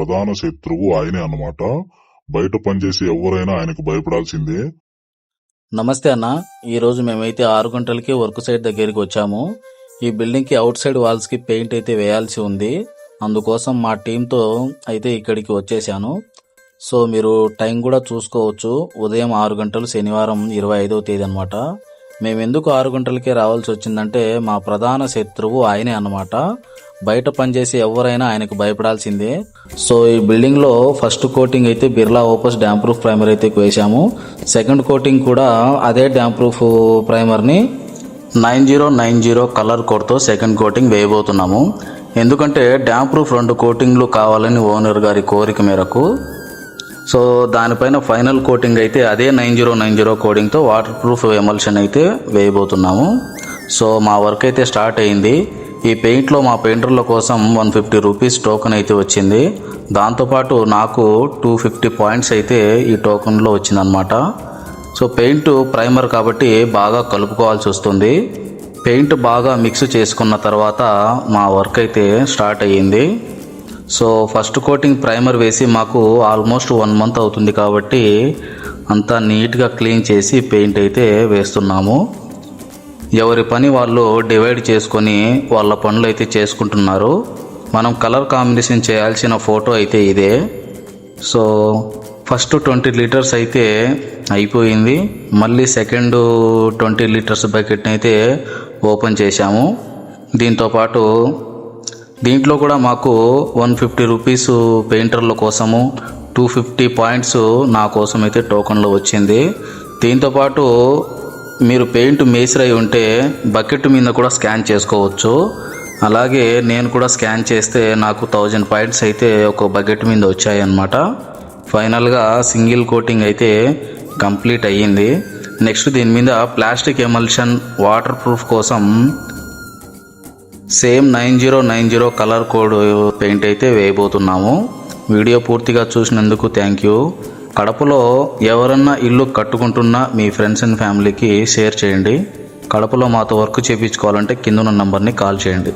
ప్రధాన శత్రువు ఆయనే అన్నమాట. బయట పనిచేసి ఎవరైనా ఆయనకు భయపడాల్సిందే. నమస్తే అన్న. ఈరోజు మేమైతే 6 గంటలకి వర్క్ సైట్ దగ్గరికి వచ్చాము. ఈ బిల్డింగ్ కి అవుట్ సైడ్ వాల్స్ కి పెయింట్ అయితే వేయాల్సి ఉంది. అందుకోసం మా టీంతో అయితే ఇక్కడికి వచ్చేసాను. సో మీరు టైం కూడా చూసుకోవచ్చు. ఉదయం 6 గంటలు, శనివారం 25వ తేదీ అనమాట. మేమెందుకు 6 గంటలకే రావాల్సి వచ్చిందంటే మా ప్రధాన శత్రువు ఆయనే అన్నమాట. బయట పనిచేసి ఎవరైనా ఆయనకు భయపడాల్సిందే. సో ఈ బిల్డింగ్ లో ఫస్ట్ కోటింగ్ అయితే Birla opus dam proof primer అయితే వేసాము. సెకండ్ కోటింగ్ కూడా అదే డ్యామ్ ప్రూఫ్ ప్రైమర్ ని 9090 కలర్ కోడ్ తో సెకండ్ కోటింగ్ వేయబోతున్నాము. ఎందుకంటే డ్యామ్ ప్రూఫ్ 2 కోటింగ్లు కావాలని ఓనర్ గారి కోరిక మేరకు సో దానిపైన ఫైనల్ కోటింగ్ అయితే అదే 9090 కోడింగ్ తో వాటర్ ప్రూఫ్ ఎమల్షన్ అయితే వేయబోతున్నాము. సో మా వర్క్ అయితే స్టార్ట్ అయింది. ఈ పెయింట్ లో మా పెయింటర్ల కోసం 150 రూపీస్ టోకెన్ అయితే వచ్చింది. దాంతోపాటు నాకు 250 పాయింట్స్ అయితే ఈ టోకెన్ లో వచ్చిందనమాట. సో పెయింట్ ప్రైమర్ కాబట్టి బాగా కలుపుకోవాల్సి వస్తుంది. పెయింట్ బాగా మిక్స్ చేసుకున్న తర్వాత మా వర్క్ అయితే స్టార్ట్ అయ్యింది. సో ఫస్ట్ కోటింగ్ ప్రైమర్ వేసి మాకు ఆల్మోస్ట్ 1 మంత్ అవుతుంది కాబట్టి అంతా నీట్గా క్లీన్ చేసి పెయింట్ అయితే వేస్తున్నాము. ఎవరి పని వాళ్ళు డివైడ్ చేసుకొని వాళ్ళ పనులు అయితే చేసుకుంటున్నారు. మనం కలర్ కాంబినేషన్ చేయాల్సిన ఫోటో అయితే ఇదే. సో ఫస్ట్ 20 లీటర్స్ అయితే అయిపోయింది. మళ్ళీ సెకండ్ 20 లీటర్స్ బకెట్ని అయితే ఓపెన్ చేశాము. దీంతోపాటు దీంట్లో కూడా మాకు 150 రూపీస్ పెయింటర్ల కోసము, 250 పాయింట్స్ నా కోసం అయితే టోకన్లో వచ్చింది. దీంతోపాటు మీరు పెయింట్ మేసర్ అయి ఉంటే బకెట్ మీద కూడా స్కాన్ చేసుకోవచ్చు. అలాగే నేను కూడా స్కాన్ చేస్తే నాకు 1000 పాయింట్స్ అయితే ఒక బకెట్ మీద వచ్చాయి అన్నమాట. ఫైనల్గా సింగిల్ కోటింగ్ అయితే కంప్లీట్ అయ్యింది. నెక్స్ట్ దీని మీద ప్లాస్టిక్ ఎమల్షన్ వాటర్ ప్రూఫ్ కోసం సేమ్ 9090 కలర్ కోడ్ పెయింట్ అయితే వేయబోతున్నాము. వీడియో పూర్తిగా చూసినందుకు థ్యాంక్ యూ. కడపలో ఎవరన్నా ఇల్లు కట్టుకుంటున్నా మీ ఫ్రెండ్స్ అండ్ ఫ్యామిలీకి షేర్ చేయండి. కడపలో మాతో వర్క్ చేయించుకోవాలంటే కింద ఉన్న నంబర్ని కాల్ చేయండి.